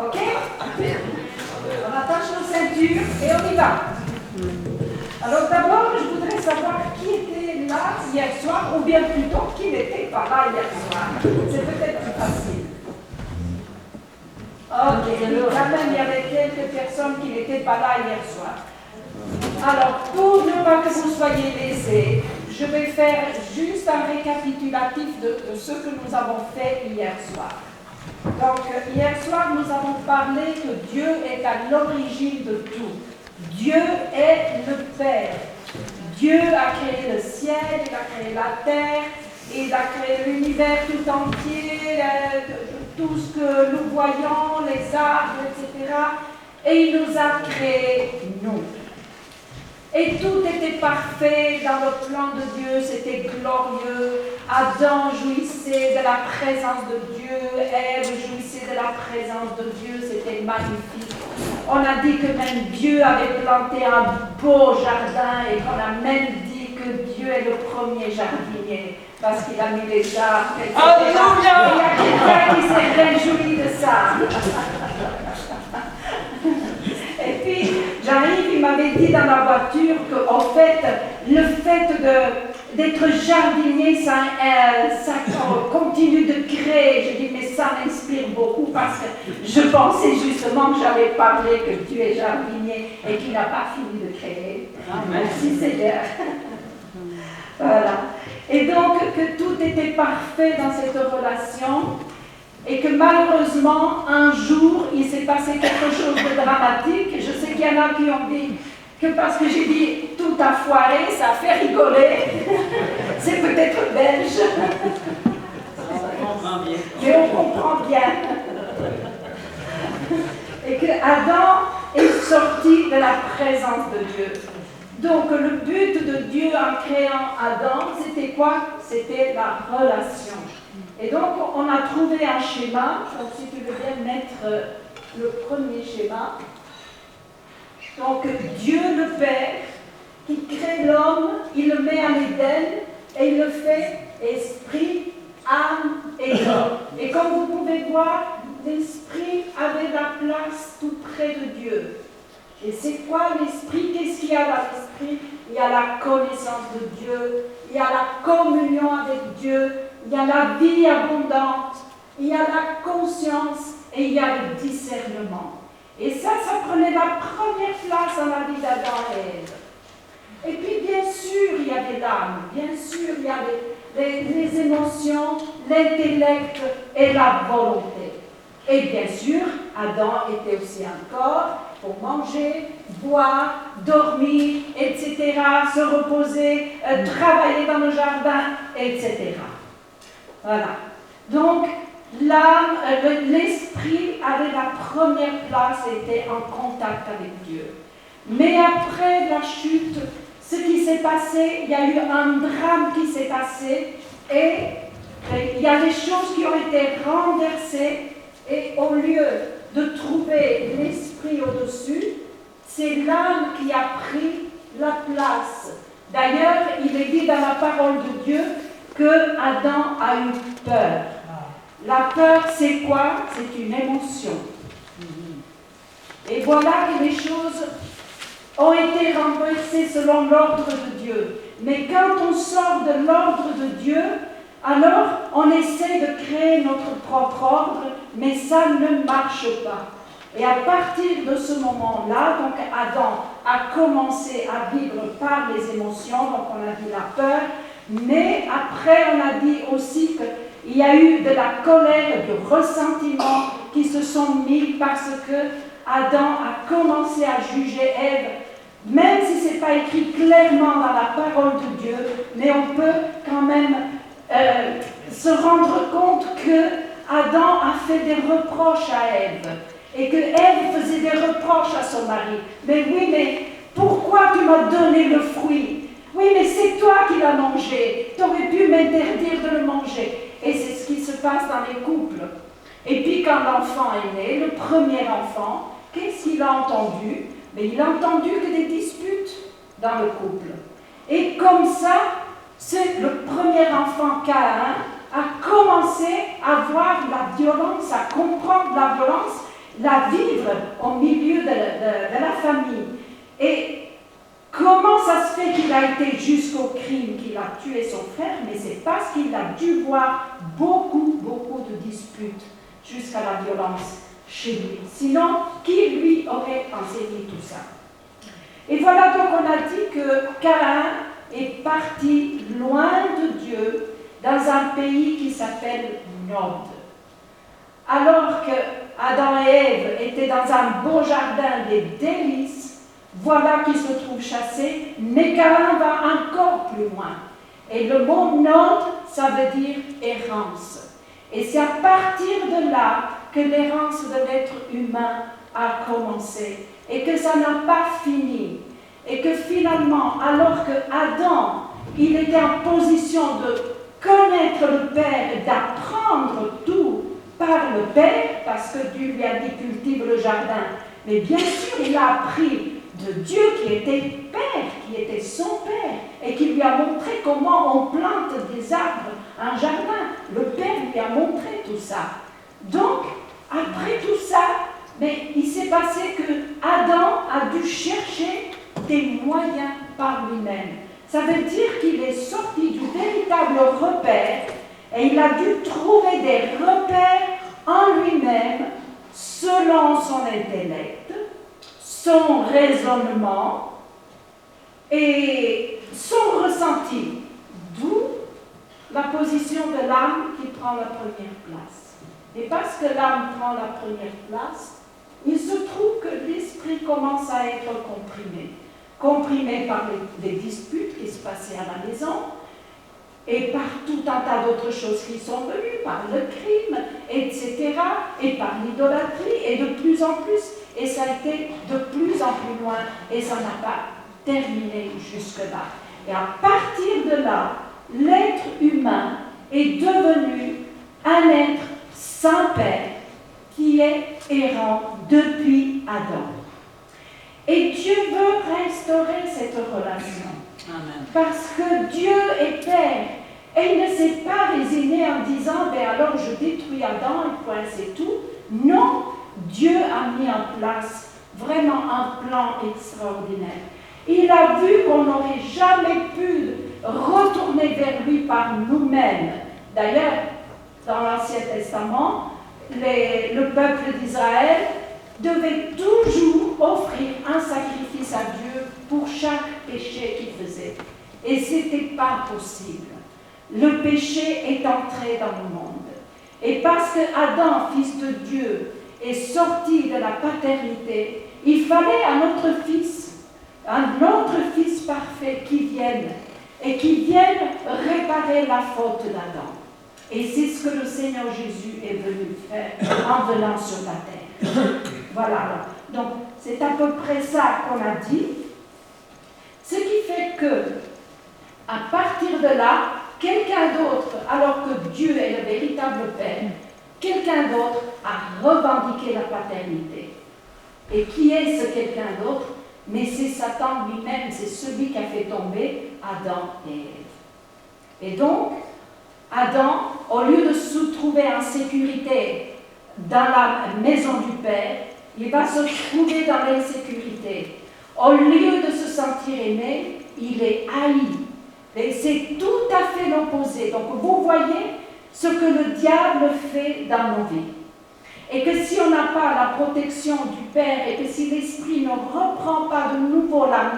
Ok? On attache nos ceintures et on y va. Alors d'abord, je voudrais savoir qui était là hier soir, ou bien plutôt qui n'était pas là hier soir. C'est peut-être plus facile. Ok, quand même, il y avait quelques personnes qui n'étaient pas là hier soir. Alors, pour ne pas que vous soyez lésés, je vais faire juste un récapitulatif de ce que nous avons fait hier soir. Donc, hier soir, nous avons parlé que Dieu est à l'origine de tout. Dieu est le Père. Dieu a créé le ciel, il a créé la terre, il a créé l'univers tout entier, tout ce que nous voyons, les arbres, etc. Et il nous a créés, nous. Et tout était parfait dans le plan de Dieu, c'était glorieux. Adam jouissait de la présence de Dieu, Ève jouissait de la présence de Dieu, c'était magnifique. On a dit que même Dieu avait planté un beau jardin et qu'on a même dit que Dieu est le premier jardinier parce qu'il a mis les arbres, etc. Alléluia! Il y a quelqu'un qui s'est réjoui de ça. Et puis, j'arrive, il m'avait dit dans la voiture qu'en fait, le fait d'être jardinier, ça continue de créer. Je dis, mais ça m'inspire beaucoup parce que je pensais justement que j'avais parlé que tu es jardinier et qu'il n'a pas fini de créer. Merci Seigneur. Voilà. Et donc, que tout était parfait dans cette relation. Et que malheureusement, un jour, il s'est passé quelque chose de dramatique. Je sais qu'il y en a qui ont dit que parce que j'ai dit tout a foiré, ça a fait rigoler. C'est peut-être belge. Mais on comprend bien. Et que Adam est sorti de la présence de Dieu. Donc le but de Dieu en créant Adam, c'était quoi? C'était la relation. Et donc, on a trouvé un schéma. Donc, si tu veux bien mettre le premier schéma. Donc, Dieu le Père, qui crée l'homme, il le met en Éden et il le fait esprit, âme et corps. Et comme vous pouvez voir, l'esprit avait la place tout près de Dieu. Et c'est quoi l'esprit? Qu'est-ce qu'il y a dans l'esprit? Il y a la connaissance de Dieu, il y a la communion avec Dieu, il y a la vie abondante, il y a la conscience et il y a le discernement. Et ça prenait la première place dans la vie d'Adam et Ève. Et puis bien sûr, il y avait l'âme, bien sûr, il y avait les émotions, l'intellect et la volonté. Et bien sûr, Adam était aussi un corps pour manger, boire, dormir, etc., se reposer, travailler dans le jardin, etc. Voilà. Donc, l'âme, l'esprit avait la première place et était en contact avec Dieu. Mais après la chute, ce qui s'est passé, il y a eu un drame qui s'est passé et il y a des choses qui ont été renversées et au lieu de trouver l'esprit au-dessus, c'est l'âme qui a pris la place. D'ailleurs, il est dit dans la parole de Dieu que Adam a eu peur. La peur, c'est quoi? C'est une émotion. Et voilà que les choses ont été renversées selon l'ordre de Dieu. Mais quand on sort de l'ordre de Dieu, alors on essaie de créer notre propre ordre, mais ça ne marche pas. Et à partir de ce moment-là, donc Adam a commencé à vivre par les émotions, donc on a dit la peur, mais après on a dit aussi qu'il y a eu de la colère, du ressentiment qui se sont mis parce que Adam a commencé à juger Ève, même si ce n'est pas écrit clairement dans la parole de Dieu, mais on peut quand même se rendre compte que Adam a fait des reproches à Ève et que Ève faisait des reproches à son mari. Mais oui, mais pourquoi tu m'as donné le fruit? Oui, mais c'est toi qui l'as mangé. Tu aurais pu m'interdire de le manger. Et c'est ce qui se passe dans les couples. Et puis quand l'enfant est né, le premier enfant, qu'est-ce qu'il a entendu? Mais il a entendu que des disputes dans le couple. Et comme ça, c'est le premier enfant, Caïn, a commencé à voir la violence, à comprendre la violence, la vivre au milieu de la famille. Et comment ça se fait qu'il a été jusqu'au crime, qu'il a tué son frère? Mais c'est parce qu'il a dû voir beaucoup de disputes jusqu'à la violence chez lui. Sinon, qui lui aurait enseigné tout ça? Et voilà, donc on a dit que Caïn est parti loin de Dieu dans un pays qui s'appelle Nod. Alors que Adam et Ève étaient dans un beau jardin des délices, voilà qu'ils se trouvent chassés, mais Caïn va encore plus loin. Et le mot Nod, ça veut dire errance. Et c'est à partir de là que l'errance de l'être humain a commencé et que ça n'a pas fini. Et que finalement, alors que Adam, il était en position de connaître le Père et d'apprendre tout par le Père, parce que Dieu lui a dit cultive le jardin, mais bien sûr, il a appris de Dieu qui était Père, qui était son Père, et qui lui a montré comment on plante des arbres, un jardin. Le Père lui a montré tout ça. Donc, après tout ça, mais il s'est passé que Adam a dû chercher des moyens par lui-même. Ça veut dire qu'il est sorti du véritable repère et il a dû trouver des repères en lui-même selon son intellect, son raisonnement et son ressenti. D'où la position de l'âme qui prend la première place. Et parce que l'âme prend la première place, il se trouve que l'esprit commence à être comprimé par les disputes qui se passaient à la maison, et par tout un tas d'autres choses qui sont venues, par le crime, etc., et par l'idolâtrie, et de plus en plus, et ça a été de plus en plus loin, et ça n'a pas terminé jusque-là. Et à partir de là, l'être humain est devenu un être sans père, qui est errant depuis Adam. Et Dieu veut restaurer cette relation. Amen. Parce que Dieu est Père. Et il ne s'est pas résigné en disant, ben alors je détruis Adam et point c'est tout. Non, Dieu a mis en place vraiment un plan extraordinaire. Il a vu qu'on n'aurait jamais pu retourner vers lui par nous-mêmes. D'ailleurs, dans l'Ancien Testament, le peuple d'Israël devait toujours offrir un sacrifice à Dieu pour chaque péché qu'il faisait. Et ce n'était pas possible. Le péché est entré dans le monde. Et parce que Adam, fils de Dieu, est sorti de la paternité, il fallait un autre fils parfait qui vienne et qui vienne réparer la faute d'Adam. Et c'est ce que le Seigneur Jésus est venu faire en venant sur la terre. Voilà. Donc, c'est à peu près ça qu'on a dit. Ce qui fait que, à partir de là, quelqu'un d'autre, alors que Dieu est le véritable Père, quelqu'un d'autre a revendiqué la paternité. Et qui est ce quelqu'un d'autre? Mais c'est Satan lui-même, c'est celui qui a fait tomber Adam et Ève. Et donc, Adam, au lieu de se trouver en sécurité dans la maison du Père, il va se trouver dans l'insécurité. Au lieu de se sentir aimé, il est haï. Et c'est tout à fait l'opposé. Donc vous voyez ce que le diable fait dans nos vies. Et que si on n'a pas la protection du Père et que si l'Esprit ne reprend pas de nouveau la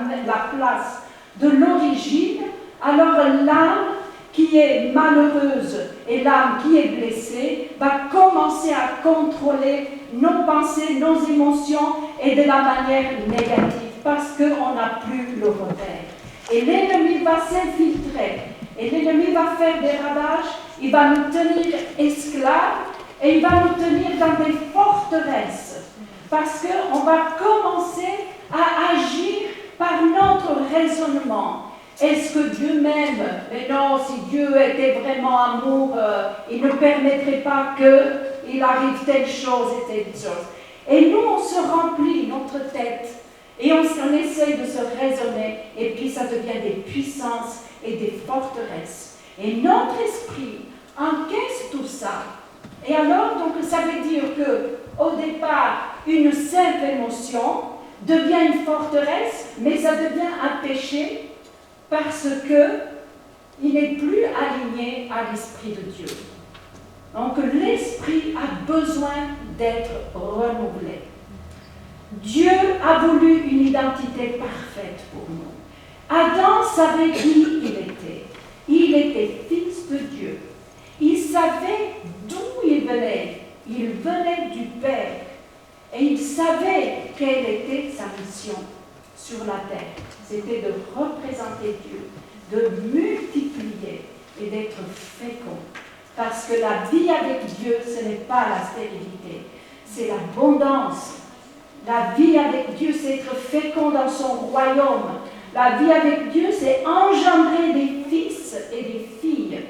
place de l'origine, alors l'âme qui est malheureuse et l'âme qui est blessée va commencer à contrôler nos pensées, nos émotions et de la manière négative parce qu'on n'a plus le repère. Et l'ennemi va s'infiltrer et l'ennemi va faire des ravages, il va nous tenir esclaves et il va nous tenir dans des forteresses parce qu'on va commencer à agir par notre raisonnement. Est-ce que Dieu m'aime? Mais non, si Dieu était vraiment amour, il ne permettrait pas qu'il arrive telle chose et telle chose. Et nous, on se remplit notre tête et on essaye de se raisonner et puis ça devient des puissances et des forteresses. Et notre esprit encaisse tout ça. Et alors, donc, ça veut dire que au départ une simple émotion, devient une forteresse, mais ça devient un péché parce qu'il n'est plus aligné à l'Esprit de Dieu. Donc l'Esprit a besoin d'être renouvelé. Dieu a voulu une identité parfaite pour nous. Adam savait qui il était. Il était fils de Dieu. Il savait d'où il venait. Il venait du Père. Et il savait quelle était sa mission sur la terre. C'était de représenter Dieu, de multiplier et d'être fécond. Parce que la vie avec Dieu, ce n'est pas la stérilité, c'est l'abondance. La vie avec Dieu, c'est être fécond dans son royaume. La vie avec Dieu, c'est engendrer des fils et des filles.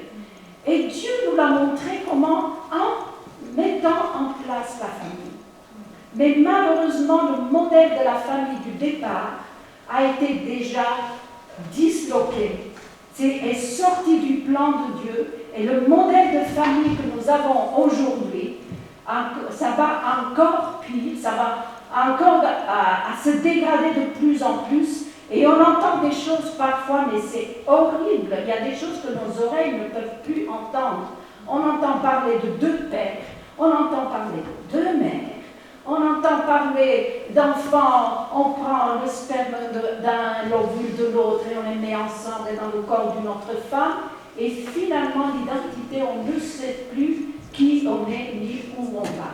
Et Dieu nous l'a montré comment en mettant en place la famille. Mais malheureusement, le modèle de la famille du départ a été déjà disloqué. Est sorti du plan de Dieu. Et le modèle de famille que nous avons aujourd'hui, ça va encore pire, ça va encore à se dégrader de plus en plus. Et on entend des choses parfois, mais c'est horrible. Il y a des choses que nos oreilles ne peuvent plus entendre. On entend parler de deux pères, on entend parler de deux mères, on entend parler d'enfants, on prend le sperme d'un, l'ovule de l'autre et on les met ensemble dans le corps d'une autre femme. Et finalement, l'identité, on ne sait plus qui on est ni où on va.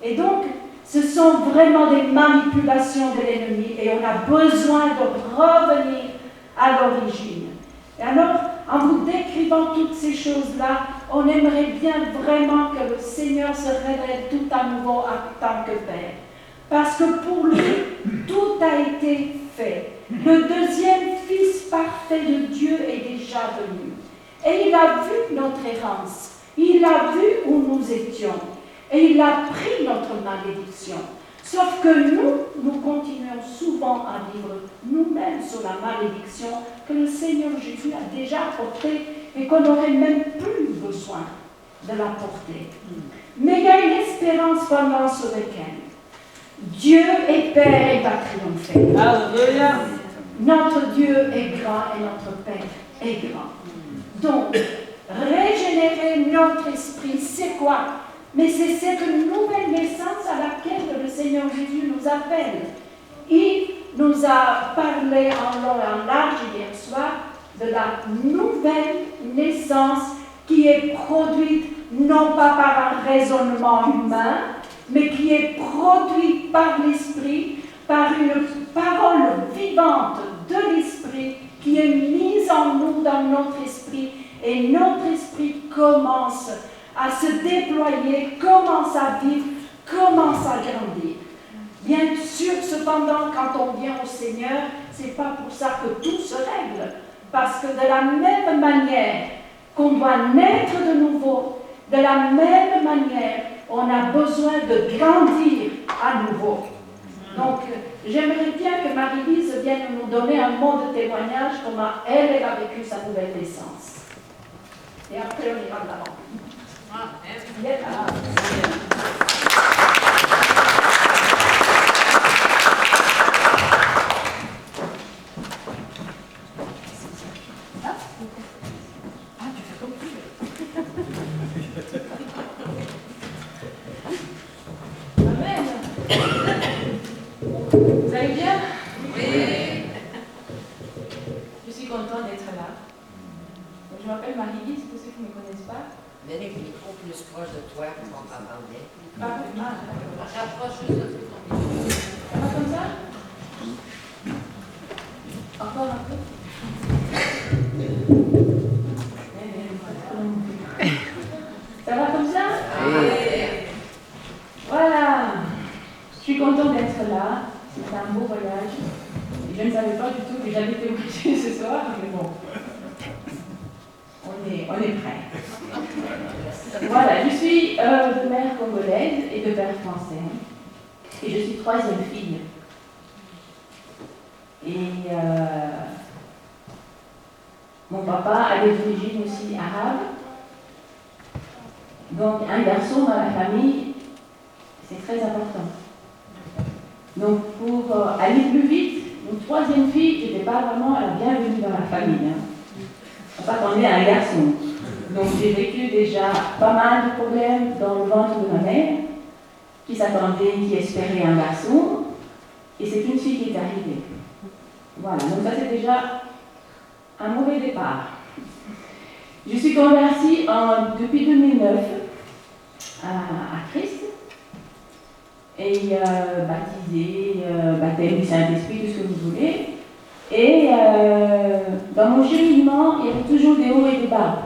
Et donc, ce sont vraiment des manipulations de l'ennemi et on a besoin de revenir à l'origine. Et alors, en vous décrivant toutes ces choses-là, on aimerait bien vraiment que le Seigneur se révèle tout à nouveau en tant que Père. Parce que pour lui, tout a été fait. Le deuxième Fils parfait de Dieu est déjà venu. Et il a vu notre errance. Il a vu où nous étions. Et il a pris notre malédiction. Sauf que nous continuons souvent à vivre nous-mêmes sur la malédiction que le Seigneur Jésus a déjà portée et qu'on n'aurait même plus besoin de la porter. Mais il y a une espérance pendant ce week-end. Dieu est Père et va triompher. Alléluia. Notre Dieu est grand et notre Père est grand. Donc, régénérer notre esprit, c'est quoi? Mais c'est cette nouvelle naissance à laquelle le Seigneur Jésus nous appelle. Il nous a parlé en long et en large hier soir de la nouvelle naissance qui est produite non pas par un raisonnement humain, mais qui est produite par l'Esprit, par une parole vivante de l'Esprit qui est mise en nous dans notre esprit. Et notre esprit commence à se déployer, commence à vivre, commence à grandir. Bien sûr, cependant, quand on vient au Seigneur, ce n'est pas pour ça que tout se règle. Parce que de la même manière qu'on doit naître de nouveau, de la même manière, on a besoin de grandir à nouveau. Donc, j'aimerais bien que Marie-Lise vienne nous donner un mot de témoignage, comment elle a vécu sa nouvelle naissance. Et après, on ira de l'avant. Amen. Vous allez bien? Oui. Je suis contente d'être là. Donc, je m'appelle Marie-Lise, pour ceux qui ne me connaissent pas. Mets les micros plus proches de toi pour qu'on t'entende bien. Rapproche juste de ton micro. Ça va comme ça? Encore un peu? Ça va comme ça? Oui. Voilà. Je suis contente d'être là. C'est un beau voyage. Et je ne savais pas du tout que j'allais témoigner ce soir, mais bon. On est prêts. Voilà, je suis de mère congolaise et de père français. Et je suis troisième fille. Et mon papa a des origines aussi arabes. Donc un garçon dans la famille, c'est très important. Donc pour aller plus vite, une troisième fille, je n'étais pas vraiment la bienvenue dans la famille. Hein. On s'attendait à un garçon. Donc j'ai vécu déjà pas mal de problèmes dans le ventre de ma mère, qui s'attendait, qui espérait un garçon, et c'est une fille qui est arrivée. Voilà, donc ça c'est déjà un mauvais départ. Je suis convertie depuis 2009 à Christ, et baptisée, baptême du Saint-Esprit, tout ce que vous voulez. Et dans mon cheminement, il y avait toujours des hauts et des bas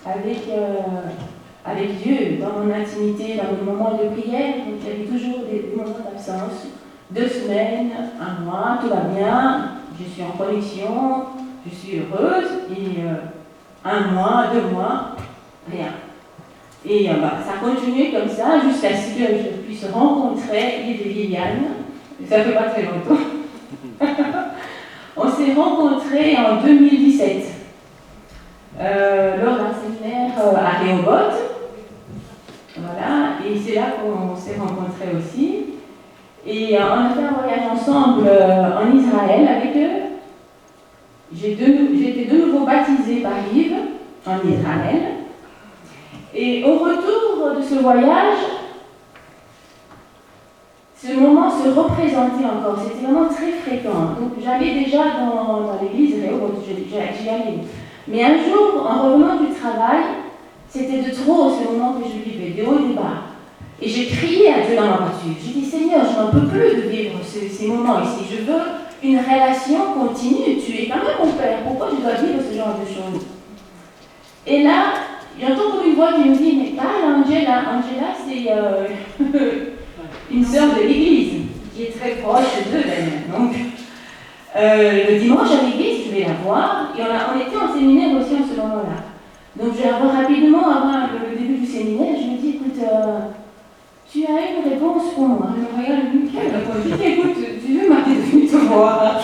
avec Dieu, dans mon intimité, dans mes moments de prière. Donc il y avait toujours des moments d'absence, 2 semaines, 1 mois, tout va bien, je suis en connexion, je suis heureuse, et 1 mois, 2 mois, rien. Et ça continue comme ça jusqu'à ce que je puisse rencontrer Yves et Liliane. Ça ne fait pas très longtemps. On s'est rencontrés en 2017 lors d'un séminaire à Rehoboth. Voilà, et c'est là qu'on s'est rencontrés aussi. Et on a fait un voyage ensemble en Israël avec eux. J'ai été de nouveau baptisée par Yves en Israël. Et au retour de ce voyage, ce moment se représentait encore. C'était vraiment très fréquent. Donc j'allais déjà dans l'église, j'y allais. Mais un jour, en revenant du travail, c'était de trop ce moment que je vivais, des hauts et des bas. Et j'ai crié à Dieu dans ma voiture. J'ai dit, Seigneur, je n'en peux plus de vivre ces moments ici. Je veux une relation continue. Tu es quand même mon Père. Pourquoi je dois vivre ce genre de choses? Et là, j'entends comme une voix qui me dit, mais parle Angela. Angela, c'est une sœur de l'église, qui est très proche d'eux d'ailleurs. Donc, le dimanche à l'église, je vais la voir. Et on était en séminaire aussi en ce moment-là. Donc, je vais la voir rapidement avant le début du séminaire. Je me dis, écoute, tu as une réponse pour moi. Je me regarde, quelle réponse? Je dis, écoute, tu veux m'appeler de te voir?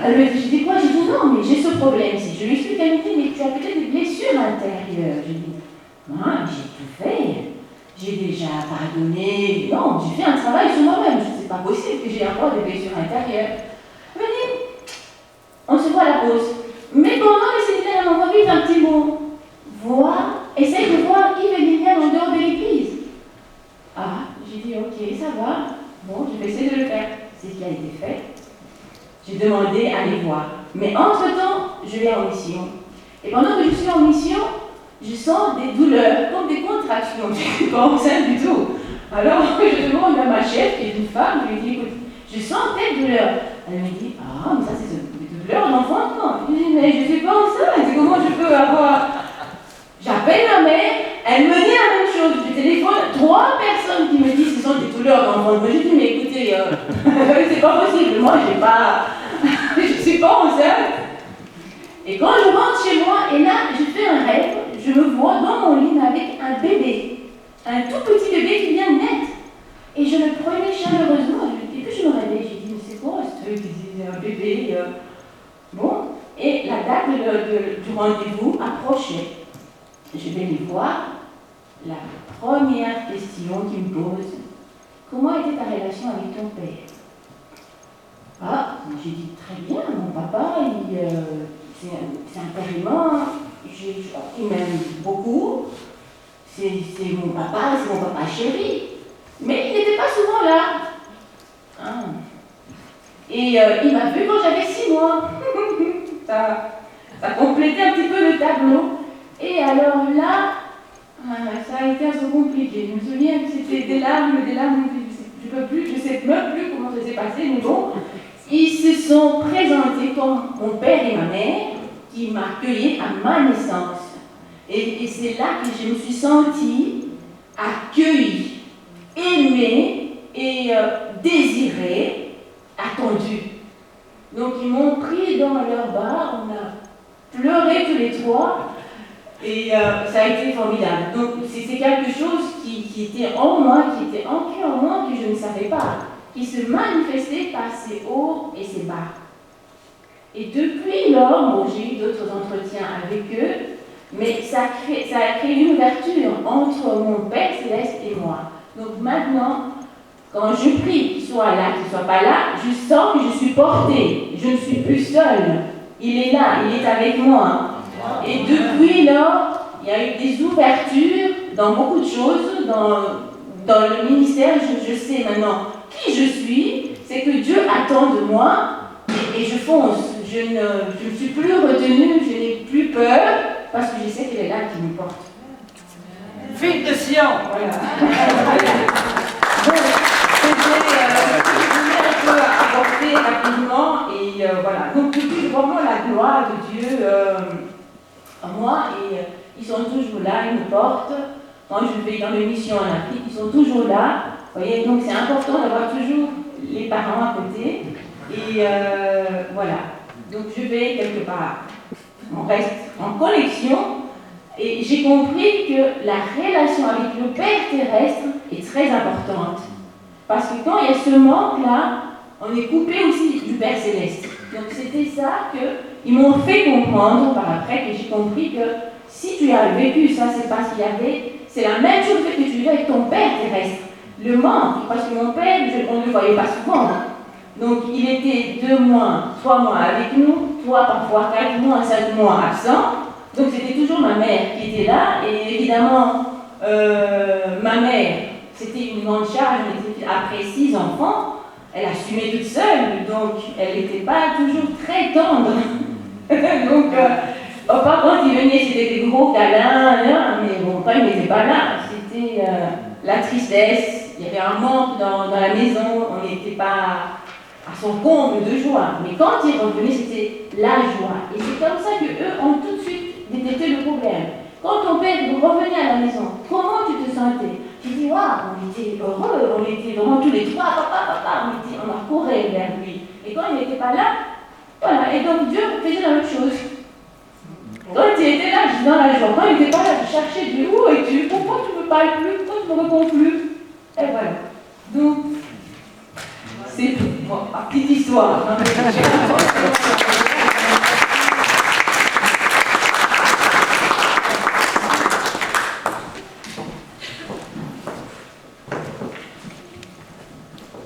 Elle me dit, je dis quoi? Je dis, non, mais j'ai ce problème-ci. Je lui explique, elle me dit, mais tu as peut-être des blessures intérieures. Je dis, moi, j'ai tout fait. J'ai déjà pardonné. Non, j'ai fait un travail sur moi-même. C'est pas possible que j'ai encore des blessures intérieures. Elle me dit, on se voit à la pause. Mais pendant le séminaire, elle m'envoie vite un petit mot. Essaye de voir Yves et Liliane en dehors de l'église. Ah, j'ai dit, ok, ça va. Bon, je vais essayer de le faire. C'est ce qui a été fait. J'ai demandé à les voir. Mais entre-temps, je vais en mission. Et pendant que je suis en mission, je sens des douleurs, comme des contractions. Je ne suis pas enceinte du tout. Alors, je demande à ma chef, qui est une femme, je lui dis, écoute, je sens telle douleur. Elle me dit, ah, mais ça, c'est des douleurs d'enfantement. Je dis, mais je ne suis pas enceinte. Comment je peux avoir... J'appelle ma mère, elle me dit la même chose. Je téléphone 3 personnes qui me disent que ce sont des douleurs d'enfantement. Je dis, mais écoutez, c'est pas possible. Moi, je ne suis pas enceinte. Et quand je rentre chez moi, et là, je fais un rêve, je me vois dans mon lit avec un bébé, un tout petit bébé qui vient de naître. Et je le prenais chaleureusement. Et puis je me réveille, j'ai dit, mais c'est quoi ce truc? Un bébé. Bon, et la date du rendez-vous approchait. Je vais les voir. La première question qu'ils me posent, comment était ta relation avec ton père? Ah, j'ai dit, très bien, mon papa, c'est un père aimant, il m'aime beaucoup, c'est mon papa chéri, mais il n'était pas souvent là. Ah. Et il m'a vu quand j'avais 6 mois. ça complétait un petit peu le tableau. Et alors là, ça a été un peu compliqué. Je me souviens que c'était des larmes, je ne sais même plus comment ça s'est passé, mais bon, ils se sont présentés comme mon père et ma mère, qui m'accueillaient à ma naissance. Et c'est là que je me suis sentie accueillie, aimée et désirée, attendue. Donc ils m'ont pris dans leurs bras, on a pleuré tous les 3. Et ça a été formidable. Donc c'est quelque chose qui était en moi, qui était ancré en moi, que je ne savais pas, qui se manifestait par ses hauts et ses bas. Et depuis lors, bon, j'ai eu d'autres entretiens avec eux, mais ça a créé une ouverture entre mon Père Céleste et moi. Donc maintenant, Quand je prie qu'il soit là, qu'il ne soit pas là, je sens que je suis portée. Je ne suis plus seule. Il est là, il est avec moi. Et depuis là, il y a eu des ouvertures dans beaucoup de choses. Dans le ministère, je sais maintenant qui je suis. C'est que Dieu attend de moi et je fonce. Je ne suis plus retenue, je n'ai plus peur parce que je sais qu'il est là qui me porte. Fille de Sion. Voilà. Je voulais un peu apporter rapidement et voilà. Donc, depuis vraiment la gloire de Dieu en moi et ils sont toujours là, ils me portent. Quand je vais dans les missions en Afrique, ils sont toujours là. Vous voyez, donc c'est important d'avoir toujours les parents à côté. Et voilà. Donc je vais quelque part. On reste en connexion. Et j'ai compris que la relation avec le Père terrestre est très importante. Parce que quand il y a ce manque-là, on est coupé aussi du Père céleste. Donc c'était ça qu'ils m'ont fait comprendre par après, que j'ai compris que si tu as vécu ça, c'est parce qu'il y avait, c'est la même chose que tu vivais avec ton Père terrestre. Le manque, parce que mon Père, on ne le voyait pas souvent. Donc il était 2 mois, 3 mois avec nous, 3 parfois 4 mois, 5 mois absent. Donc c'était toujours ma mère qui était là, et évidemment, ma mère, c'était une grande charge, après 6 enfants, elle assumait toute seule, donc elle n'était pas toujours très tendre. Donc, par contre, il venait, c'était des gros câlins, mais bon, quand il n'était pas là, c'était la tristesse, il y avait un manque dans la maison, on n'était pas à son comble de joie. Mais quand il revenait, c'était la joie. Et c'est comme ça qu'eux ont tout de suite détecté le problème. Quand ton père revenait à la maison, comment tu te sentais? Tu dis, waouh, on était heureux, on était vraiment tous les trois, papa, on a couru vers lui. Et quand il n'était pas là, voilà. Et donc Dieu faisait la même chose. Quand il était là, je suis dans la joie. Quand il n'était pas là, je cherchais Dieu. Où es-tu? Pourquoi tu ne me parles plus? Pourquoi tu ne me réponds plus? Et voilà. Donc, c'est bon, ma petite histoire.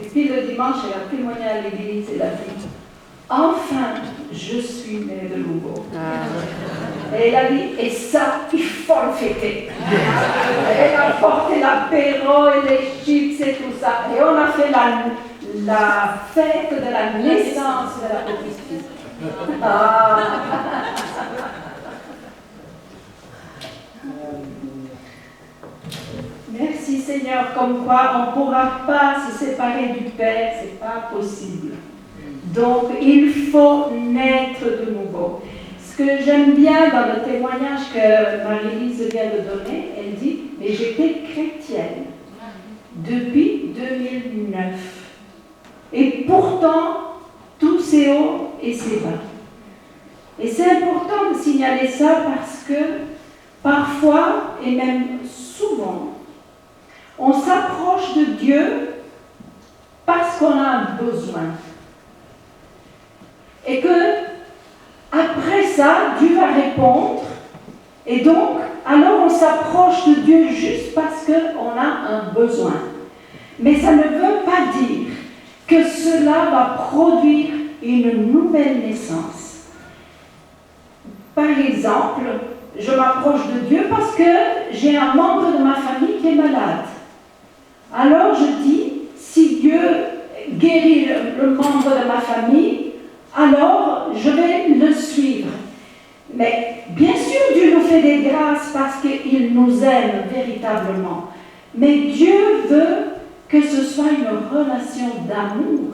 Et puis le dimanche, elle a témoigné à l'église et elle a dit, enfin, je suis née de nouveau. Et elle a dit, et ça, il faut le fêter. Elle a porté l'apéro et les chips et tout ça. Et on a fait la fête de la naissance de la petite fille. Ah. Merci Seigneur, comme quoi on ne pourra pas se séparer du Père, ce n'est pas possible. Donc il faut naître de nouveau. Ce que j'aime bien dans le témoignage que Marie-Lise vient de donner, elle dit, mais j'étais chrétienne depuis 2009. Et pourtant, tous ces hauts et ces bas. Et c'est important de signaler ça parce que parfois, et même souvent, on s'approche de Dieu parce qu'on a un besoin. Et que, après ça, Dieu va répondre. Et donc, alors on s'approche de Dieu juste parce qu'on a un besoin. Mais ça ne veut pas dire que cela va produire une nouvelle naissance. Par exemple, je m'approche de Dieu parce que j'ai un membre de ma famille qui est malade. Alors je dis, si Dieu guérit le membre de ma famille, alors je vais le suivre. Mais bien sûr, Dieu nous fait des grâces parce qu'il nous aime véritablement. Mais Dieu veut que ce soit une relation d'amour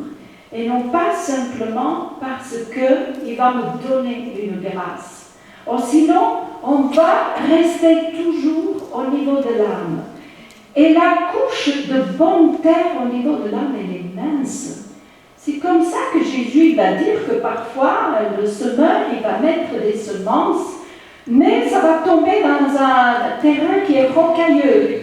et non pas simplement parce qu'il va nous donner une grâce. Or, sinon, on va rester toujours au niveau de l'âme. Et la couche de bonne terre au niveau de l'âme, elle est mince. C'est comme ça que Jésus va dire que parfois, le semeur, il va mettre des semences, mais ça va tomber dans un terrain qui est rocailleux.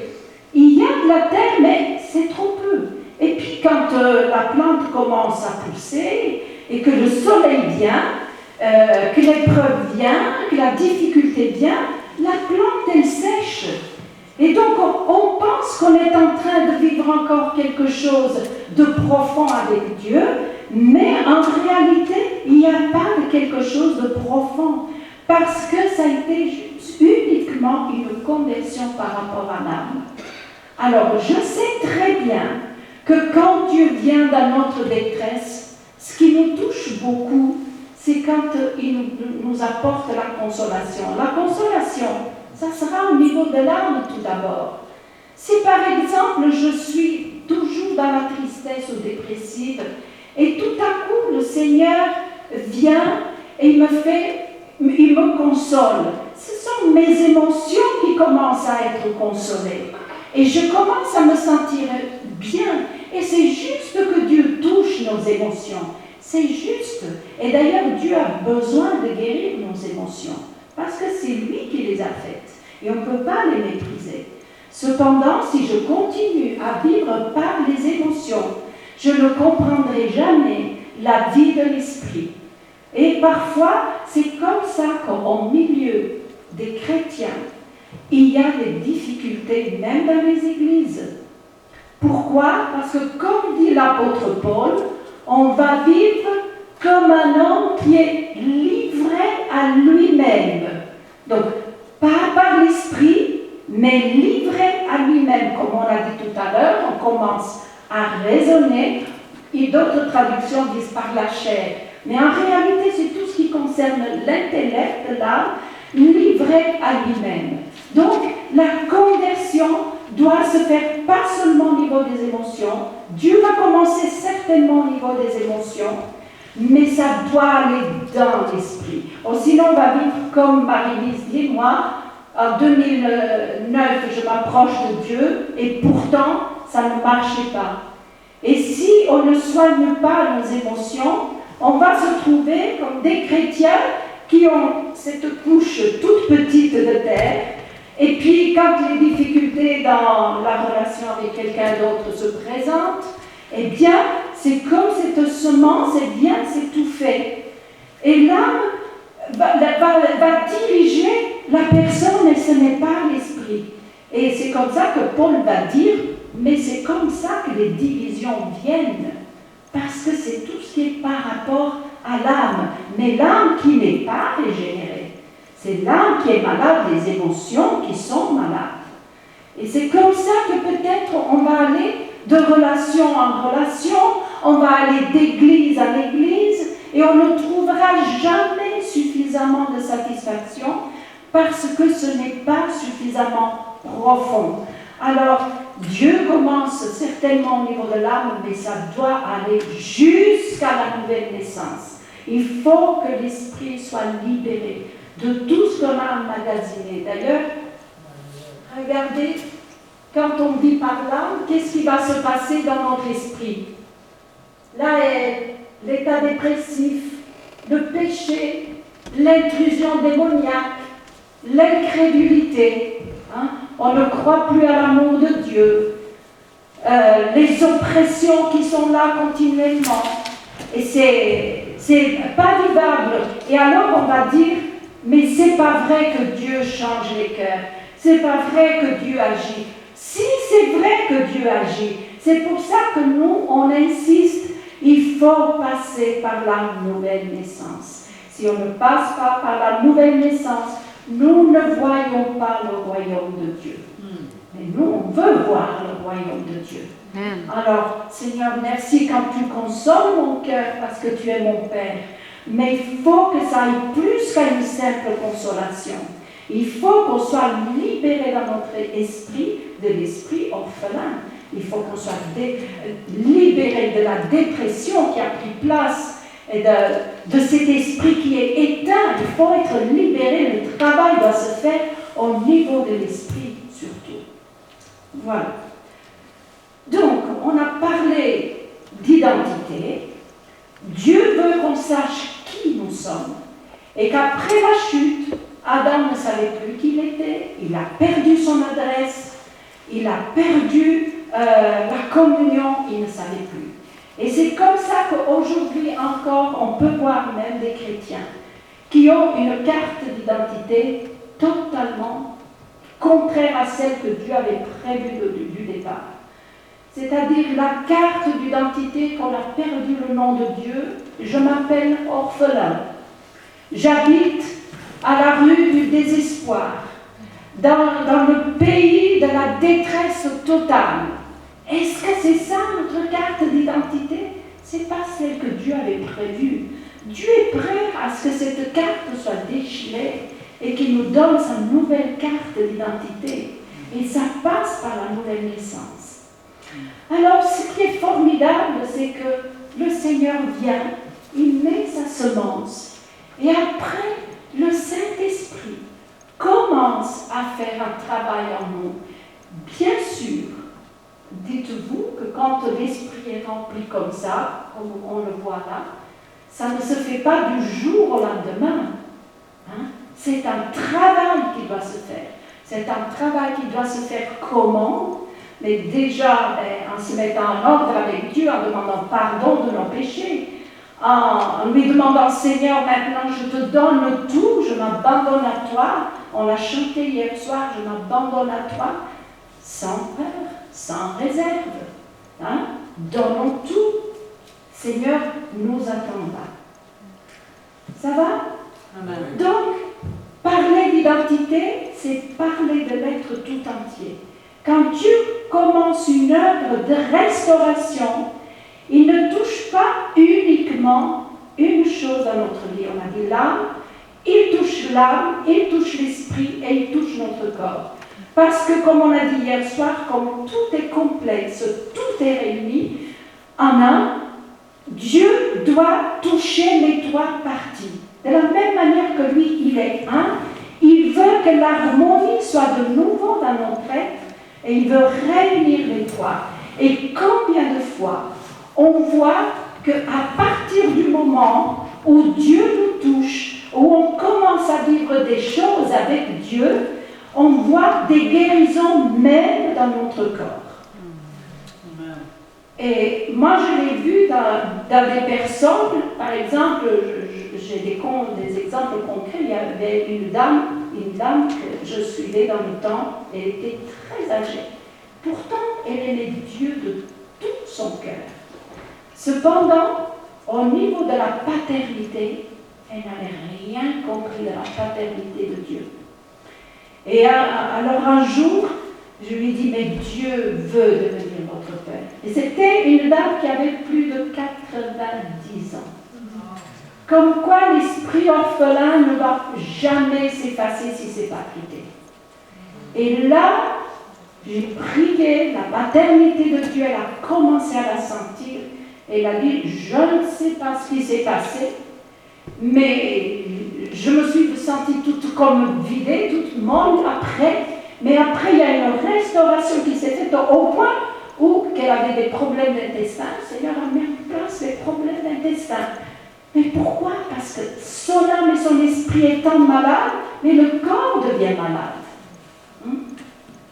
Il y a de la terre, mais c'est trop peu. Et puis, quand la plante commence à pousser, et que le soleil vient, que l'épreuve vient, que la difficulté vient, la plante, elle sèche. Et donc, on pense qu'on est en train de vivre encore quelque chose de profond avec Dieu, mais en réalité, il n'y a pas de quelque chose de profond, parce que ça a été uniquement une conversion par rapport à l'âme. Alors, je sais très bien que quand Dieu vient dans notre détresse, ce qui nous touche beaucoup, c'est quand il nous apporte la consolation. La consolation, ça sera au niveau de l'âme tout d'abord. Si par exemple je suis toujours dans la tristesse ou dépressive, et tout à coup le Seigneur vient et il me console, ce sont mes émotions qui commencent à être consolées. Et je commence à me sentir bien. Et c'est juste que Dieu touche nos émotions. C'est juste. Et d'ailleurs, Dieu a besoin de guérir nos émotions. Parce que c'est lui qui les a faites. Et on ne peut pas les mépriser. Cependant, si je continue à vivre par les émotions, je ne comprendrai jamais la vie de l'esprit. Et parfois, c'est comme ça qu'au milieu des chrétiens, il y a des difficultés, même dans les églises. Pourquoi? Parce que, comme dit l'apôtre Paul, on va vivre comme un homme qui est livré à lui-même. Donc, pas par l'esprit, mais livré à lui-même. Comme on l'a dit tout à l'heure, on commence à raisonner, et d'autres traductions disent par la chair. Mais en réalité, c'est tout ce qui concerne l'intellect de l'âme, livré à lui-même. Donc, la conversion doit se faire pas seulement au niveau des émotions. Dieu va commencer certainement au niveau des émotions, mais ça doit aller dans l'esprit. Sinon, on va vivre comme Marie-Lise dit, moi, en 2009, je m'approche de Dieu, et pourtant, ça ne marchait pas. Et si on ne soigne pas nos émotions, on va se trouver comme des chrétiens qui ont cette couche toute petite de terre. Et puis, quand les difficultés dans la relation avec quelqu'un d'autre se présentent, eh bien, c'est comme cette semence, elle vient s'étouffer. Et l'âme va diriger la personne, et ce n'est pas l'esprit. Et c'est comme ça que Paul va dire, mais c'est comme ça que les divisions viennent. Parce que c'est tout ce qui est par rapport à l'âme. Mais l'âme qui n'est pas régénérée. C'est l'âme qui est malade, les émotions qui sont malades. Et c'est comme ça que peut-être on va aller de relation en relation, on va aller d'église en église, et on ne trouvera jamais suffisamment de satisfaction parce que ce n'est pas suffisamment profond. Alors, Dieu commence certainement au niveau de l'âme, mais ça doit aller jusqu'à la nouvelle naissance. Il faut que l'esprit soit libéré de tout ce qu'on a emmagasiné. D'ailleurs, regardez, quand on vit par l'âme, qu'est-ce qui va se passer dans notre esprit? La haine, l'état dépressif, le péché, l'intrusion démoniaque, l'incrédulité. On ne croit plus à l'amour de Dieu. Les oppressions qui sont là continuellement. Et c'est pas vivable. Et alors on va dire, mais c'est pas vrai que Dieu change les cœurs. C'est pas vrai que Dieu agit. Si c'est vrai que Dieu agit, c'est pour ça que nous, on insiste, il faut passer par la nouvelle naissance. Si on ne passe pas par la nouvelle naissance, nous ne voyons pas le royaume de Dieu. Mais nous, on veut voir le royaume de Dieu. Alors, Seigneur, merci quand tu consoles mon cœur parce que tu es mon Père. Mais il faut que ça aille plus qu'à une simple consolation. Il faut qu'on soit libéré dans notre esprit de l'esprit orphelin. Il faut qu'on soit libéré de la dépression qui a pris place et de cet esprit qui est éteint. Il faut être libéré. Le travail doit se faire au niveau de l'esprit surtout. Voilà. Donc, on a parlé d'identité. Dieu veut qu'on sache qui nous sommes. Et qu'après la chute, Adam ne savait plus qui il était. Il a perdu son adresse. Il a perdu la communion. Il ne savait plus. Et c'est comme ça qu'aujourd'hui encore, on peut voir même des chrétiens qui ont une carte d'identité totalement contraire à celle que Dieu avait prévue du départ. C'est-à-dire la carte d'identité qu'on a perdu le nom de Dieu. Je m'appelle orphelin. J'habite à la rue du désespoir, dans le pays de la détresse totale. Est-ce que c'est ça notre carte d'identité? Ce n'est pas celle que Dieu avait prévue. Dieu est prêt à ce que cette carte soit déchirée et qu'il nous donne sa nouvelle carte d'identité. Et ça passe par la nouvelle naissance. Alors, ce qui est formidable, c'est que le Seigneur vient, il met sa semence, et après, le Saint-Esprit commence à faire un travail en nous. Bien sûr, dites-vous que quand l'Esprit est rempli comme ça, comme on le voit là, ça ne se fait pas du jour au lendemain. Hein? C'est un travail qui doit se faire. C'est un travail qui doit se faire comment? Mais déjà, en se mettant en ordre avec Dieu, en demandant pardon de nos péchés, en lui demandant, Seigneur, maintenant je te donne tout, je m'abandonne à toi. On l'a chanté hier soir, je m'abandonne à toi, sans peur, sans réserve. Hein? Donnons tout. Seigneur, nous attend là. Ça va? Amen. Donc, parler d'identité, c'est parler de l'être tout entier. Quand Dieu commence une œuvre de restauration, il ne touche pas uniquement une chose dans notre vie. On a dit l'âme, il touche l'esprit et il touche notre corps. Parce que, comme on a dit hier soir, comme tout est complexe, tout est réuni en un, Dieu doit toucher les trois parties. De la même manière que lui, il est un, il veut que l'harmonie soit de nouveau dans notre être et il veut réunir les trois. Et combien de fois on voit qu'à partir du moment où Dieu nous touche, où on commence à vivre des choses avec Dieu, on voit des guérisons même dans notre corps. Et moi, je l'ai vu dans des personnes, par exemple, j'ai des exemples concrets. Il y avait une dame que je suivais dans le temps, elle était très âgée. Pourtant, elle aimait Dieu de tout son cœur. Cependant, au niveau de la paternité, elle n'avait rien compris de la paternité de Dieu. Et alors un jour, je lui dis, mais Dieu veut devenir votre père. Et c'était une dame qui avait plus de 90 ans. Comme quoi l'esprit orphelin ne va jamais s'effacer si ce n'est pas quitté. Et là, j'ai prié, la paternité de Dieu, elle a commencé à la sentir. Elle a dit, je ne sais pas ce qui s'est passé, mais je me suis sentie toute comme vidée, toute molle après. Mais après, il y a une restauration qui s'est faite au point où qu'elle avait des problèmes d'intestin. Le Seigneur a mis en place les problèmes d'intestin. Mais pourquoi? Parce que son âme et son esprit étant malades, mais le corps devient malade.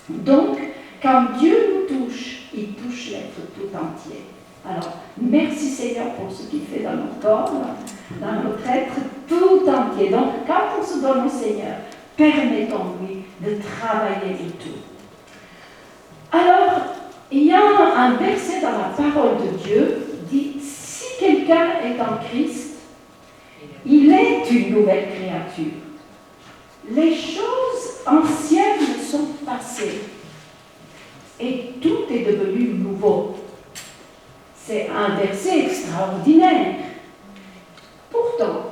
Donc, quand Dieu nous touche, il touche l'être tout entier. Alors, merci Seigneur pour ce qu'il fait dans notre corps, dans notre être tout entier. Donc, quand on se donne au Seigneur, permettons-lui de travailler du tout. Alors, il y a un verset dans la parole de Dieu qui dit, si quelqu'un est en Christ, il est une nouvelle créature. Les choses anciennes sont passées et tout est devenu nouveau. C'est un verset extraordinaire. Pourtant,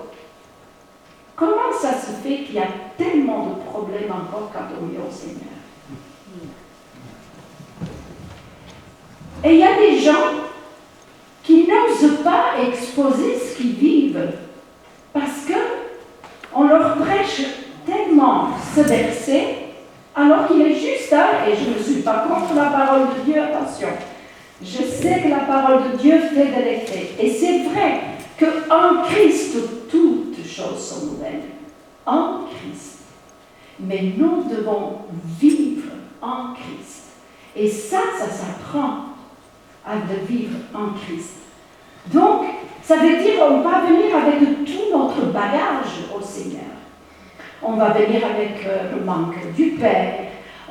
comment ça se fait qu'il y a tellement de problèmes encore quand on vient au Seigneur? Et il y a des gens qui n'osent pas exposer ce qu'ils vivent parce qu'on leur prêche tellement ce verset alors qu'il est juste là, et je ne suis pas contre la parole de Dieu, attention. Je sais que la parole de Dieu fait de l'effet. Et c'est vrai qu'en Christ, toutes choses sont nouvelles. En Christ. Mais nous devons vivre en Christ. Et ça s'apprend à de vivre en Christ. Donc, ça veut dire qu'on va venir avec tout notre bagage au Seigneur. On va venir avec le manque du Père,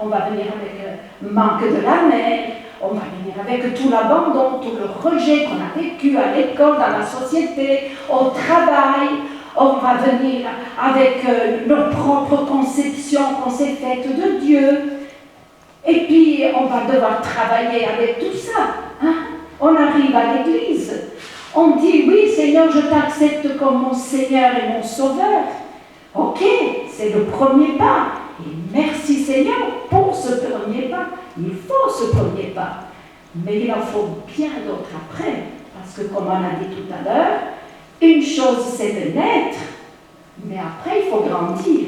on va venir avec le manque de la mère, on va venir avec tout l'abandon, tout le rejet qu'on a vécu à l'école, dans la société, au travail. On va venir avec nos propres conceptions qu'on s'est faites de Dieu. Et puis, on va devoir travailler avec tout ça. Hein? On arrive à l'église. On dit, oui, Seigneur, je t'accepte comme mon Seigneur et mon Sauveur. Ok, c'est le premier pas. Et merci Seigneur pour ce premier pas. Il faut ce premier pas. Mais il en faut bien d'autres après. Parce que comme on a dit tout à l'heure, une chose c'est de naître, mais après il faut grandir.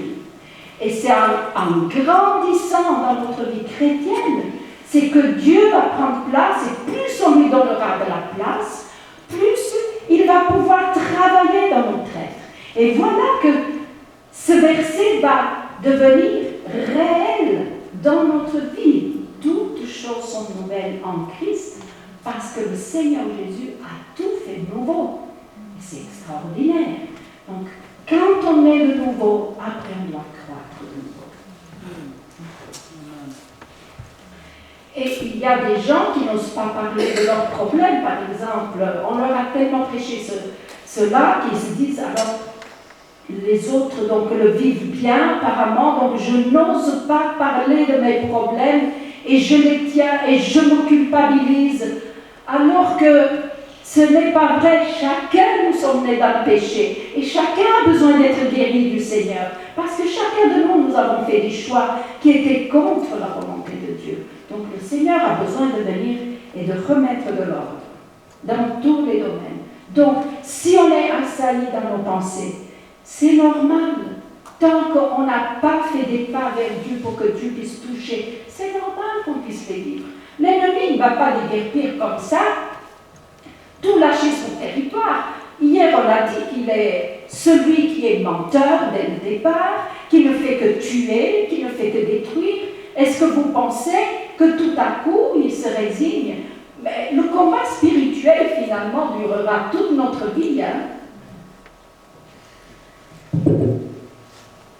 Et c'est en grandissant dans notre vie chrétienne, c'est que Dieu va prendre place, et plus on lui donnera de la place, plus il va pouvoir travailler dans notre être. Et voilà que ce verset va devenir réel dans notre vie. Toutes choses sont nouvelles en Christ parce que le Seigneur Jésus a tout fait nouveau. Et c'est extraordinaire. Donc, quand on est de nouveau, après on doit croître de nouveau. Et il y a des gens qui n'osent pas parler de leurs problèmes, par exemple. On leur a tellement prêché cela qu'ils se disent alors les autres donc le vivent bien apparemment, donc je n'ose pas parler de mes problèmes et je les tiens et je me culpabilise. Alors que ce n'est pas vrai, chacun nous sommes nés dans le péché et chacun a besoin d'être guéri du Seigneur. Parce que chacun de nous, nous avons fait des choix qui étaient contre la volonté de Dieu. Donc le Seigneur a besoin de venir et de remettre de l'ordre dans tous les domaines. Donc si on est assailli dans nos pensées, c'est normal. Tant qu'on n'a pas fait des pas vers Dieu pour que Dieu puisse toucher, c'est normal qu'on puisse les vivre. L'ennemi ne va pas les guérir comme ça, tout lâcher son territoire. Hier, on a dit qu'il est celui qui est menteur dès le départ, qui ne fait que tuer, qui ne fait que détruire. Est-ce que vous pensez que tout à coup, il se résigne? Mais le combat spirituel, finalement, durera toute notre vie. Hein?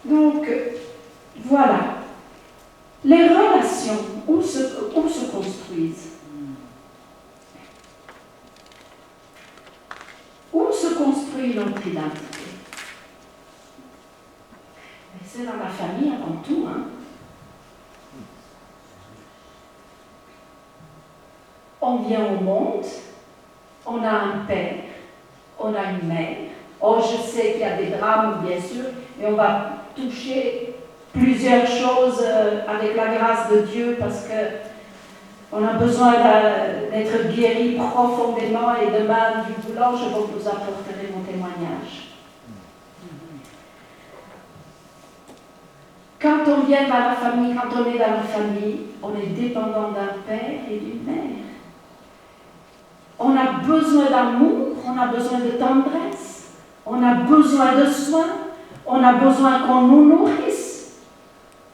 Donc, voilà. Les relations, où se construisent? Où se construit notre identité? C'est dans la famille avant tout. Hein? On vient au monde, on a un père, on a une mère. Oh, je sais qu'il y a des drames, bien sûr, mais on va toucher plusieurs choses avec la grâce de Dieu parce qu'on a besoin d'être guéri profondément et demain, du voulant, je vous apporterai mon témoignage. Quand on vient dans la famille, quand on est dans la famille, on est dépendant d'un père et d'une mère. On a besoin d'amour, on a besoin de tendresse, on a besoin de soins, on a besoin qu'on nous nourrisse.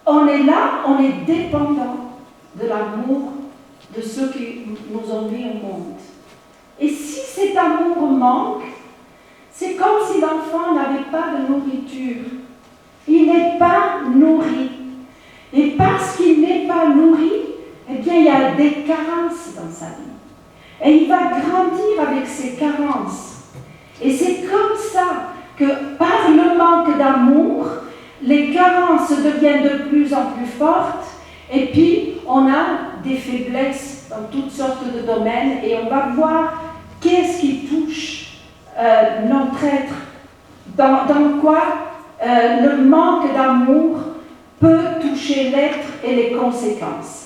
On est là, on est dépendant de l'amour de ceux qui nous ont mis au monde. Et si cet amour manque, c'est comme si l'enfant n'avait pas de nourriture. Il n'est pas nourri. Et parce qu'il n'est pas nourri, eh bien, il y a des carences dans sa vie. Et il va grandir avec ces carences. Et c'est comme ça que par le manque d'amour, les carences deviennent de plus en plus fortes. Et puis, on a des faiblesses dans toutes sortes de domaines. Et on va voir qu'est-ce qui touche notre être. Dans quoi le manque d'amour peut toucher l'être et les conséquences.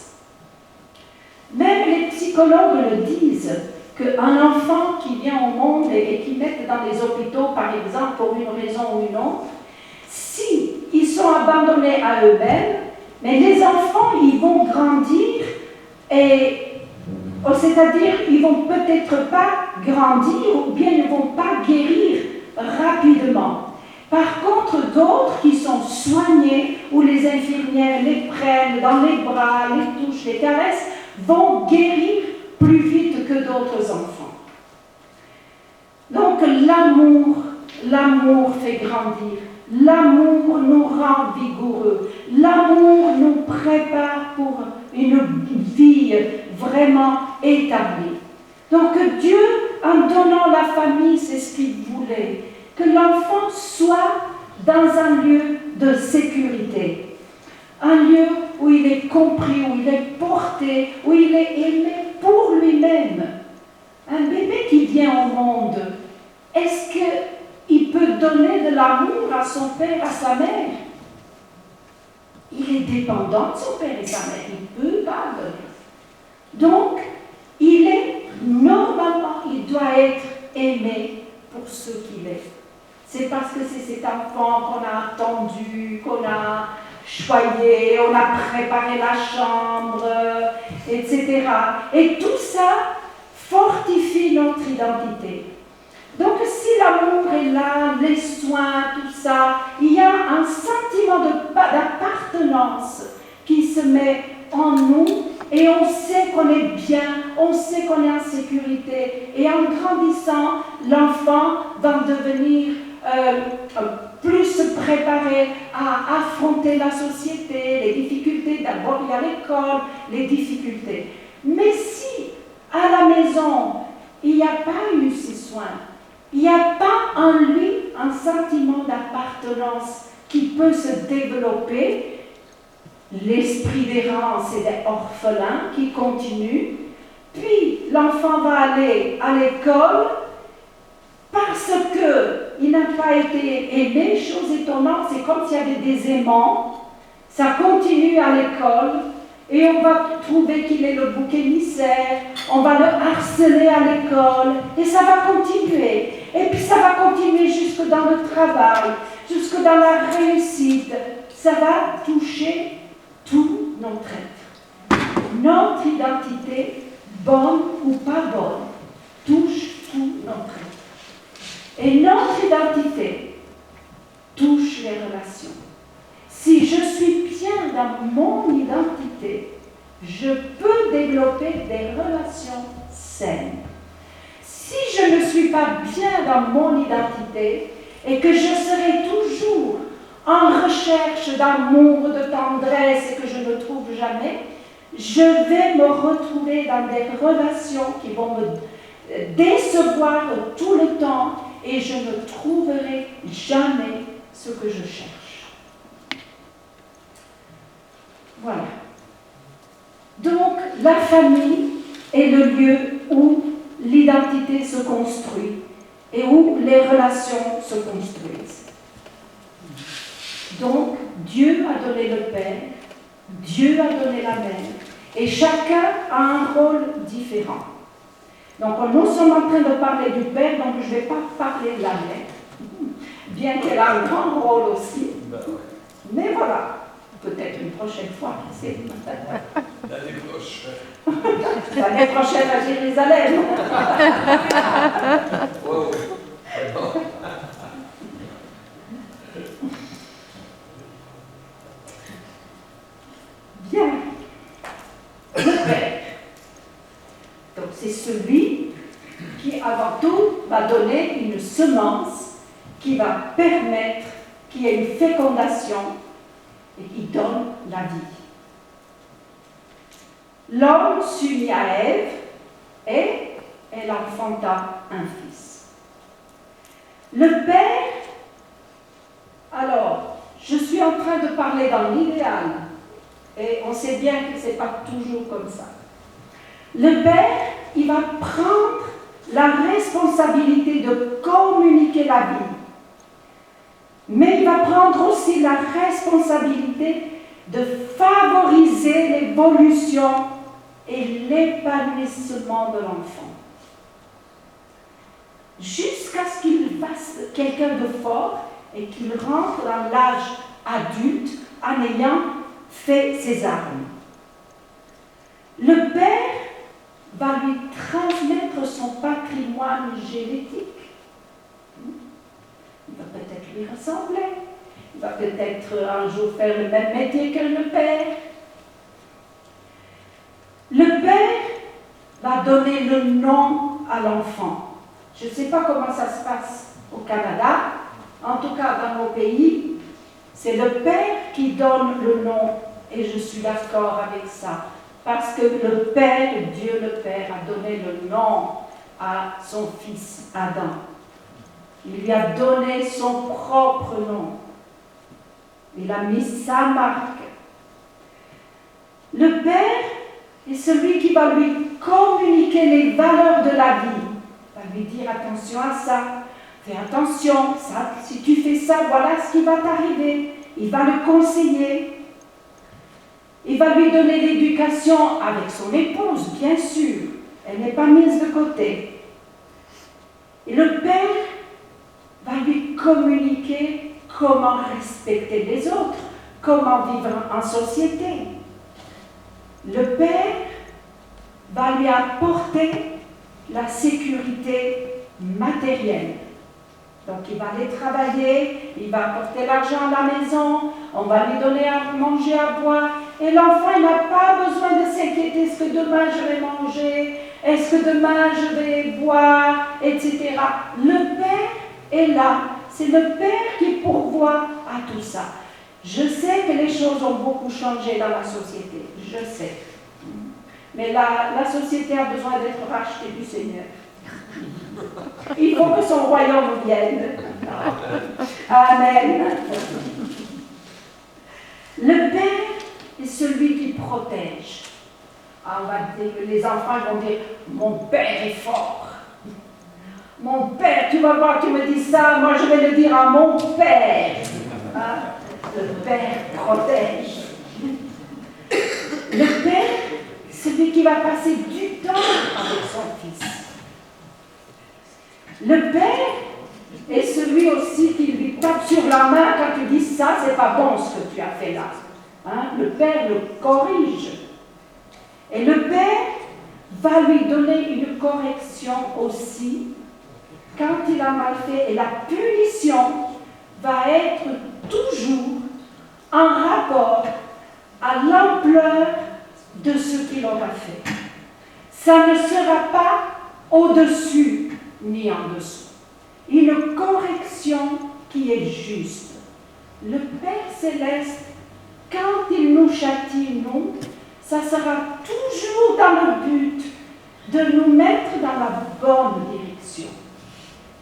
Même les psychologues le disent, qu'un enfant qui vient au monde et qui met dans les hôpitaux, par exemple, pour une raison ou une autre, si ils sont abandonnés à eux-mêmes, mais les enfants, ils vont grandir et, c'est-à-dire, ils vont peut-être pas grandir ou bien ils ne vont pas guérir rapidement. Par contre, d'autres qui sont soignés, où les infirmières les prennent dans les bras, les touchent, les caressent, vont guérir plus vite que d'autres enfants. Donc l'amour fait grandir. L'amour nous rend vigoureux. L'amour nous prépare pour une vie vraiment établie. Donc Dieu, en donnant la famille, c'est ce qu'il voulait. Que l'enfant soit dans un lieu de sécurité. Un lieu où il est compris, où il est porté, où il est aimé pour lui-même. Un bébé qui vient au monde, est-ce qu'il peut donner de l'amour à son père, à sa mère? Il est dépendant de son père et sa mère, il ne peut pas donner. Donc, normalement, il doit être aimé pour ce qu'il est. C'est parce que c'est cet enfant qu'on a attendu, qu'on a choyé, on a préparé la chambre, etc. Et tout ça fortifie notre identité. Donc si l'amour est là, les soins, tout ça, il y a un sentiment d'appartenance qui se met en nous et on sait qu'on est bien, on sait qu'on est en sécurité. Et en grandissant, l'enfant va devenir plus préparé à affronter la société, les difficultés. D'abord, il y a l'école, les difficultés. Mais si à la maison, il n'y a pas eu ces soins, il n'y a pas en lui un sentiment d'appartenance qui peut se développer, l'esprit d'errance et d'orphelin qui continue, puis l'enfant va aller à l'école parce qu'il n'a pas été aimé, chose étonnante, c'est comme s'il y avait des aimants, ça continue à l'école, et on va trouver qu'il est le bouc émissaire, on va le harceler à l'école, et ça va continuer. Et puis ça va continuer jusque dans le travail, jusque dans la réussite. Ça va toucher tout notre être. Notre identité, bonne ou pas bonne, touche tout notre être. Et notre identité touche les relations. Si je suis bien dans mon identité, je peux développer des relations saines. Si je ne suis pas bien dans mon identité et que je serai toujours en recherche d'amour, de tendresse et que je ne trouve jamais, je vais me retrouver dans des relations qui vont me décevoir tout le temps et je ne trouverai jamais ce que je cherche. Voilà. Donc, la famille est le lieu où l'identité se construit et où les relations se construisent. Donc, Dieu a donné le Père, Dieu a donné la Mère, et chacun a un rôle différent. Donc, nous sommes en train de parler du Père, donc je ne vais pas parler de la Mère, bien qu'elle a un grand rôle aussi. Mais voilà. Peut-être une prochaine fois, qui sait. L'année prochaine. L'année prochaine à Jérusalem. Wow. Bien. Le Père. Donc c'est celui qui, avant tout, va donner une semence qui va permettre qu'il y ait une fécondation et qui donne la vie. L'homme s'unit à Ève et elle enfanta un fils. Le Père, alors, je suis en train de parler dans l'idéal, et on sait bien que ce n'est pas toujours comme ça. Le Père, il va prendre la responsabilité de communiquer la vie. Mais il va prendre aussi la responsabilité de favoriser l'évolution et l'épanouissement de l'enfant. Jusqu'à ce qu'il fasse quelqu'un de fort et qu'il rentre dans l'âge adulte en ayant fait ses armes. Le Père va lui transmettre son patrimoine génétique. Il va peut-être lui ressembler. Il va peut-être un jour faire le même métier que le Père. Le Père va donner le nom à l'enfant. Je ne sais pas comment ça se passe au Canada, en tout cas dans nos pays, c'est le Père qui donne le nom, et je suis d'accord avec ça, parce que le Père, Dieu le Père, a donné le nom à son fils Adam. Il lui a donné son propre nom. Il a mis sa marque. Le Père est celui qui va lui communiquer les valeurs de la vie. Il va lui dire attention à ça, fais attention, ça, si tu fais ça, voilà ce qui va t'arriver. Il va le conseiller. Il va lui donner l'éducation avec son épouse, bien sûr. Elle n'est pas mise de côté. Et le Père va lui communiquer comment respecter les autres, comment vivre en société. Le Père va lui apporter la sécurité matérielle. Donc il va aller travailler, il va apporter l'argent à la maison, on va lui donner à manger, à boire. Et l'enfant, il n'a pas besoin de s'inquiéter, est-ce que demain je vais manger, est-ce que demain je vais boire, etc. Le Père est là. C'est le Père qui pourvoit à tout ça. Je sais que les choses ont beaucoup changé dans la société, je sais. Mais la société a besoin d'être rachetée du Seigneur. Il faut que son royaume vienne. Amen. Le Père est celui qui protège. On va dire, les enfants vont dire, mon Père est fort. Mon Père, tu vas voir, tu me dis ça, moi je vais le dire à mon Père. Hein? Le Père protège. Le Père, celui qui va passer du temps avec son Fils. Le Père est celui aussi qui lui tape sur la main quand tu dis ça, c'est pas bon ce que tu as fait là. Hein? Le Père le corrige. Et le Père va lui donner une correction aussi quand il a mal fait. Et la punition va être toujours en rapport à l'ampleur de ce qu'il aura fait. Ça ne sera pas au-dessus ni en dessous. Une correction qui est juste. Le Père céleste, quand il nous châtie, nous, ça sera toujours dans le but de nous mettre dans la bonne direction.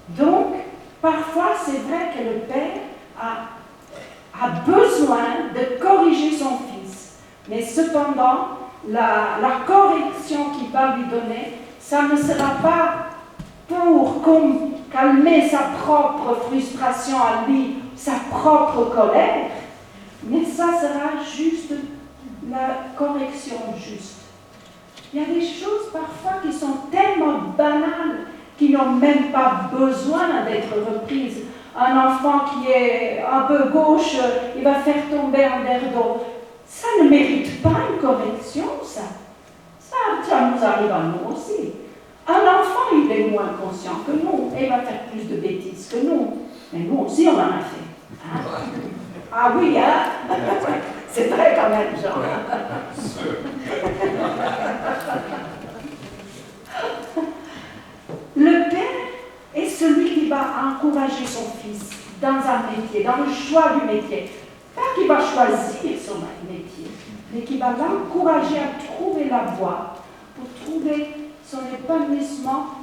Donc, parfois, c'est vrai que le Père a besoin de corriger son Fils. Mais cependant, la correction qu'il va lui donner, ça ne sera pas pour calmer sa propre frustration à lui, sa propre colère, mais ça sera juste la correction juste. Il y a des choses parfois qui sont tellement banales qui n'ont même pas besoin d'être reprises. Un enfant qui est un peu gauche, il va faire tomber un verre d'eau. Ça ne mérite pas une correction, ça. Ça nous arrive à nous aussi. Un enfant, il est moins conscient que nous, et il va faire plus de bêtises que nous. Mais nous aussi, on en a fait. Hein? Ah oui, hein? C'est vrai quand même, Jean. Le Père est celui qui va encourager son Fils dans un métier, dans le choix du métier. Pas qu'il va choisir son métier, mais qui va l'encourager à trouver la voie pour trouver son épanouissement